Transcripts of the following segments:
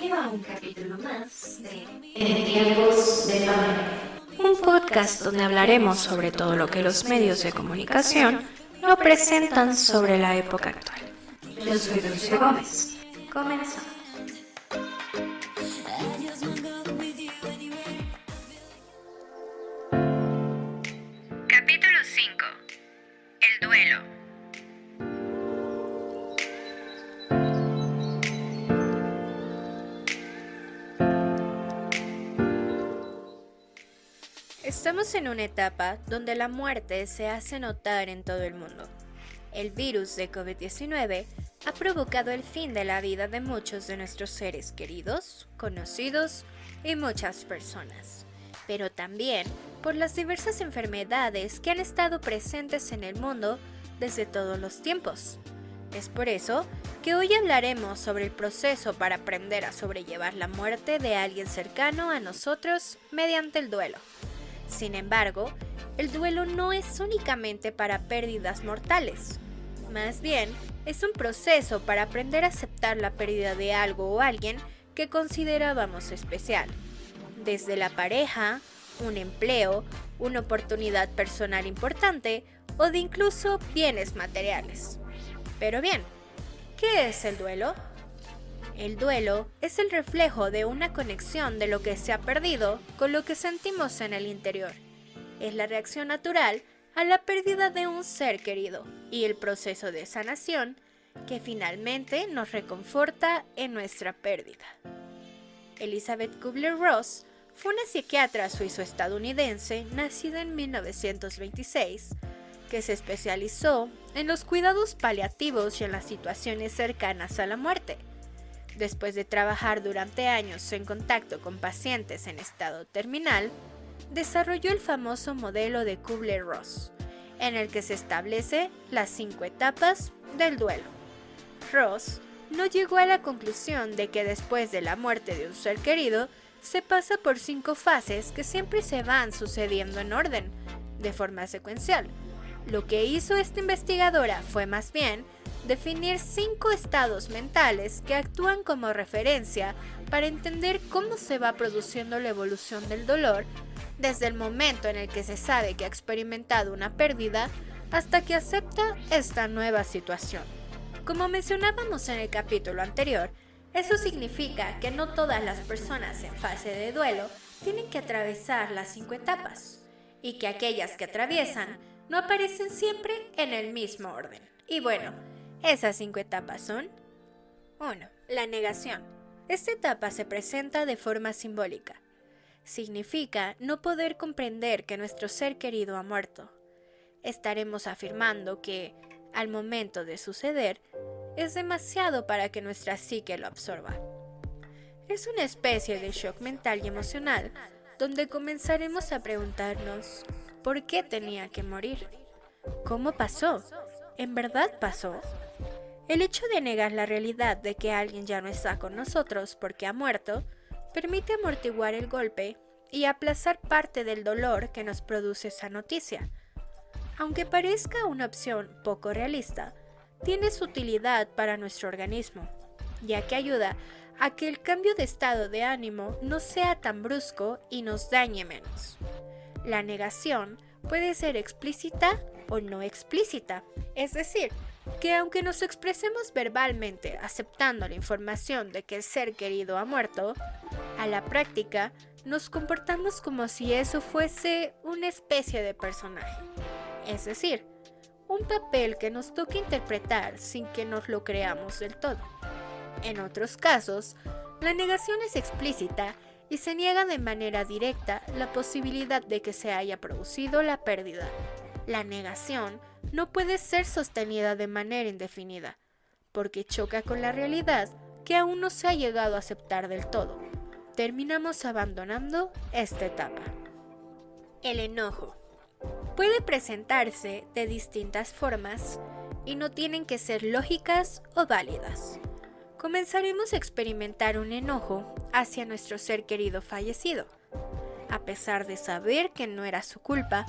Bienvenido a un capítulo más de En tiempos de pandemia, un podcast donde hablaremos sobre todo lo que los medios de comunicación no presentan sobre la época actual. Yo soy Dulce Gómez. Comenzamos. Capítulo 5. El duelo. Estamos en una etapa donde la muerte se hace notar en todo el mundo. El virus de COVID-19 ha provocado el fin de la vida de muchos de nuestros seres queridos, conocidos y muchas personas, pero también por las diversas enfermedades que han estado presentes en el mundo desde todos los tiempos. Es por eso que hoy hablaremos sobre el proceso para aprender a sobrellevar la muerte de alguien cercano a nosotros mediante el duelo. Sin embargo, el duelo no es únicamente para pérdidas mortales. Más bien, es un proceso para aprender a aceptar la pérdida de algo o alguien que considerábamos especial. Desde la pareja, un empleo, una oportunidad personal importante o de incluso bienes materiales. Pero bien, ¿qué es el duelo? El duelo es el reflejo de una conexión de lo que se ha perdido con lo que sentimos en el interior. Es la reacción natural a la pérdida de un ser querido y el proceso de sanación que finalmente nos reconforta en nuestra pérdida. Elizabeth Kubler-Ross fue una psiquiatra suizo-estadounidense nacida en 1926 que se especializó en los cuidados paliativos y en las situaciones cercanas a la muerte. Después de trabajar durante años en contacto con pacientes en estado terminal, desarrolló el famoso modelo de Kubler-Ross, en el que se establece las 5 etapas del duelo. Ross no llegó a la conclusión de que después de la muerte de un ser querido, se pasa por 5 fases que siempre se van sucediendo en orden, de forma secuencial. Lo que hizo esta investigadora fue más bien definir 5 estados mentales que actúan como referencia para entender cómo se va produciendo la evolución del dolor desde el momento en el que se sabe que ha experimentado una pérdida hasta que acepta esta nueva situación. Como mencionábamos en el capítulo anterior, eso significa que no todas las personas en fase de duelo tienen que atravesar las 5 etapas y que aquellas que atraviesan no aparecen siempre en el mismo orden. Y bueno, esas 5 etapas son: 1. La negación. Esta etapa se presenta de forma simbólica. Significa no poder comprender que nuestro ser querido ha muerto. Estaremos afirmando que, al momento de suceder, es demasiado para que nuestra psique lo absorba. Es una especie de shock mental y emocional, donde comenzaremos a preguntarnos: ¿por qué tenía que morir? ¿Cómo pasó? ¿En verdad pasó? El hecho de negar la realidad de que alguien ya no está con nosotros porque ha muerto, permite amortiguar el golpe y aplazar parte del dolor que nos produce esa noticia. Aunque parezca una opción poco realista, tiene su utilidad para nuestro organismo, ya que ayuda a que el cambio de estado de ánimo no sea tan brusco y nos dañe menos. La negación puede ser explícita o no explícita, es decir, que aunque nos expresemos verbalmente aceptando la información de que el ser querido ha muerto, a la práctica nos comportamos como si eso fuese una especie de personaje, es decir, un papel que nos toca interpretar sin que nos lo creamos del todo. En otros casos, la negación es explícita y se niega de manera directa la posibilidad de que se haya producido la pérdida. La negación no puede ser sostenida de manera indefinida, porque choca con la realidad que aún no se ha llegado a aceptar del todo. Terminamos abandonando esta etapa. El enojo. Puede presentarse de distintas formas y no tienen que ser lógicas o válidas. Comenzaremos a experimentar un enojo hacia nuestro ser querido fallecido, a pesar de saber que no era su culpa,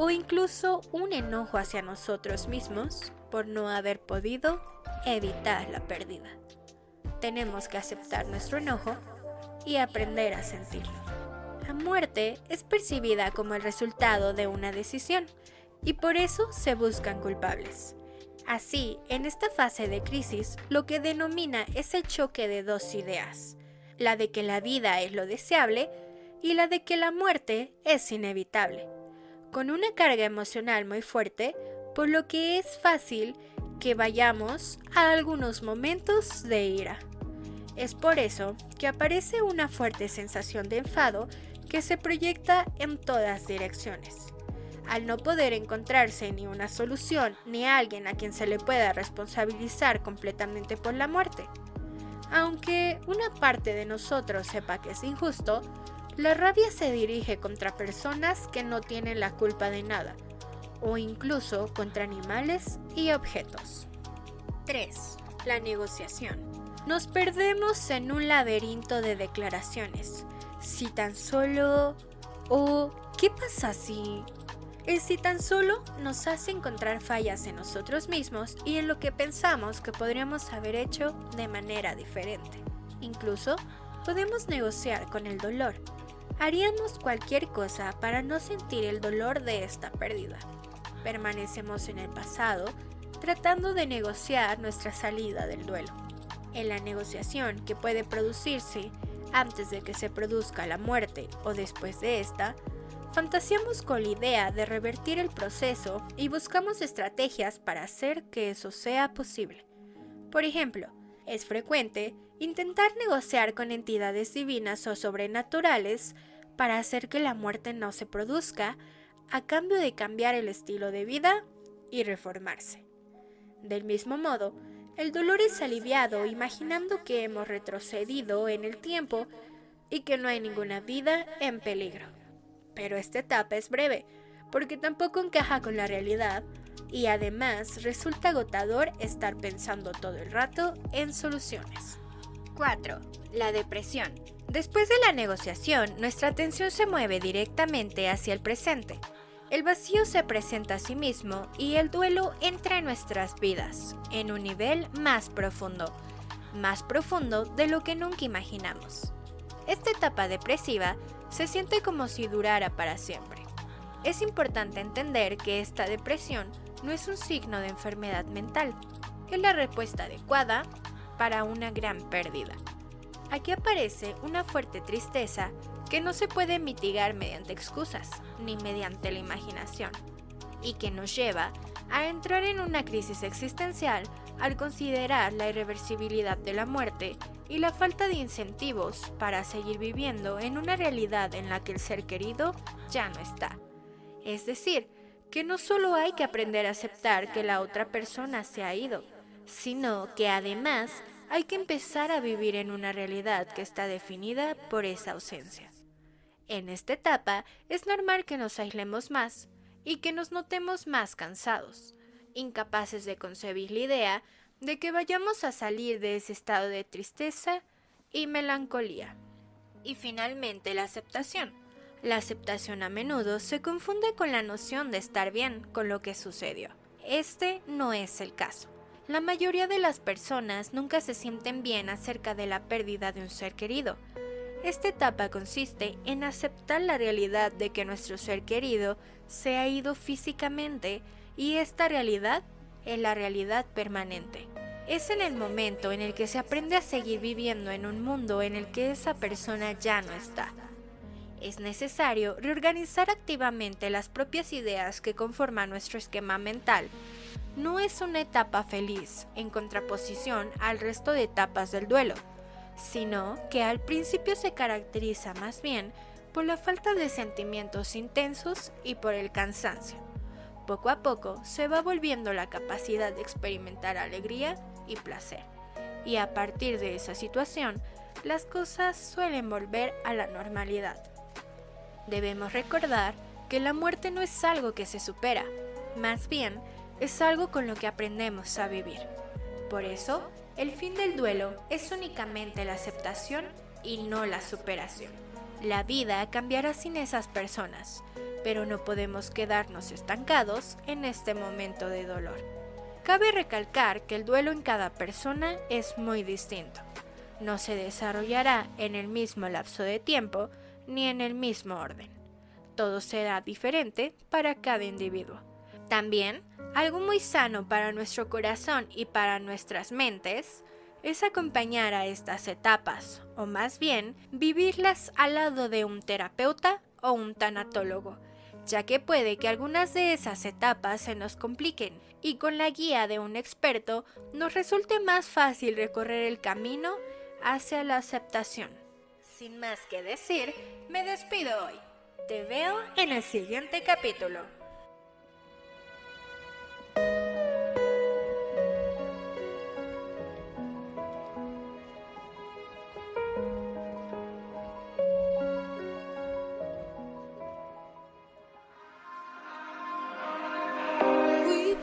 o incluso un enojo hacia nosotros mismos por no haber podido evitar la pérdida. tenemos que aceptar nuestro enojo y aprender a sentirlo. La muerte es percibida como el resultado de una decisión y por eso se buscan culpables. Así, en esta fase de crisis, lo que denomina es el choque de dos ideas, la de que la vida es lo deseable y la de que la muerte es inevitable, con una carga emocional muy fuerte, por lo que es fácil que vayamos a algunos momentos de ira. Es por eso que aparece una fuerte sensación de enfado que se proyecta en todas direcciones. Al no poder encontrarse ni una solución ni alguien a quien se le pueda responsabilizar completamente por la muerte. Aunque una parte de nosotros sepa que es injusto, la rabia se dirige contra personas que no tienen la culpa de nada, o incluso contra animales y objetos. 3. La negociación. Nos perdemos en un laberinto de declaraciones. Si tan solo... o ¿qué pasa si...? El si tan solo nos hace encontrar fallas en nosotros mismos y en lo que pensamos que podríamos haber hecho de manera diferente. Incluso podemos negociar con el dolor. Haríamos cualquier cosa para no sentir el dolor de esta pérdida. Permanecemos en el pasado tratando de negociar nuestra salida del duelo. En la negociación que puede producirse antes de que se produzca la muerte o después de esta, fantaseamos con la idea de revertir el proceso y buscamos estrategias para hacer que eso sea posible. Por ejemplo, es frecuente intentar negociar con entidades divinas o sobrenaturales para hacer que la muerte no se produzca a cambio de cambiar el estilo de vida y reformarse. Del mismo modo, el dolor es aliviado imaginando que hemos retrocedido en el tiempo y que no hay ninguna vida en peligro. Pero esta etapa es breve, porque tampoco encaja con la realidad y además resulta agotador estar pensando todo el rato en soluciones. 4. La depresión. Después de la negociación, nuestra atención se mueve directamente hacia el presente. El vacío se presenta a sí mismo y el duelo entra en nuestras vidas en un nivel más profundo de lo que nunca imaginamos. Esta etapa depresiva se siente como si durara para siempre. Es importante entender que esta depresión no es un signo de enfermedad mental, es la respuesta adecuada para una gran pérdida. Aquí aparece una fuerte tristeza que no se puede mitigar mediante excusas ni mediante la imaginación, y que nos lleva a entrar en una crisis existencial al considerar la irreversibilidad de la muerte y la falta de incentivos para seguir viviendo en una realidad en la que el ser querido ya no está. Es decir, que no solo hay que aprender a aceptar que la otra persona se ha ido, sino que además hay que empezar a vivir en una realidad que está definida por esa ausencia. En esta etapa es normal que nos aislemos más y que nos notemos más cansados, incapaces de concebir la idea de que vayamos a salir de ese estado de tristeza y melancolía. Y finalmente la aceptación. La aceptación a menudo se confunde con la noción de estar bien con lo que sucedió. Este no es el caso. La mayoría de las personas nunca se sienten bien acerca de la pérdida de un ser querido. Esta etapa consiste en aceptar la realidad de que nuestro ser querido se ha ido físicamente y esta realidad es la realidad permanente. Es en el momento en el que se aprende a seguir viviendo en un mundo en el que esa persona ya no está. Es necesario reorganizar activamente las propias ideas que conforman nuestro esquema mental. No es una etapa feliz en contraposición al resto de etapas del duelo, sino que al principio se caracteriza más bien por la falta de sentimientos intensos y por el cansancio. Poco a poco se va volviendo la capacidad de experimentar alegría y placer, y a partir de esa situación, las cosas suelen volver a la normalidad. Debemos recordar que la muerte no es algo que se supera, más bien es algo con lo que aprendemos a vivir. Por eso, el fin del duelo es únicamente la aceptación y no la superación. La vida cambiará sin esas personas, pero no podemos quedarnos estancados en este momento de dolor. Cabe recalcar que el duelo en cada persona es muy distinto. no se desarrollará en el mismo lapso de tiempo ni en el mismo orden. Todo será diferente para cada individuo. También, algo muy sano para nuestro corazón y para nuestras mentes es acompañar a estas etapas, o más bien, vivirlas al lado de un terapeuta o un tanatólogo, ya que puede que algunas de esas etapas se nos compliquen y con la guía de un experto nos resulte más fácil recorrer el camino hacia la aceptación. Sin más que decir, me despido hoy. Te veo en el siguiente capítulo.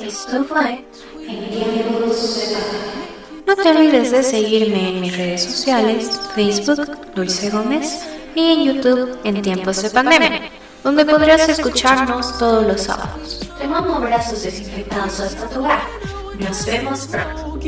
Esto fue En Tiempos de Pandemia. No te olvides de seguirme en mis redes sociales, Facebook, Dulce Gómez, y en YouTube, En Tiempos de Pandemia, donde podrás escucharnos todos los sábados. Te mando abrazos desinfectados hasta tu hogar. Nos vemos pronto.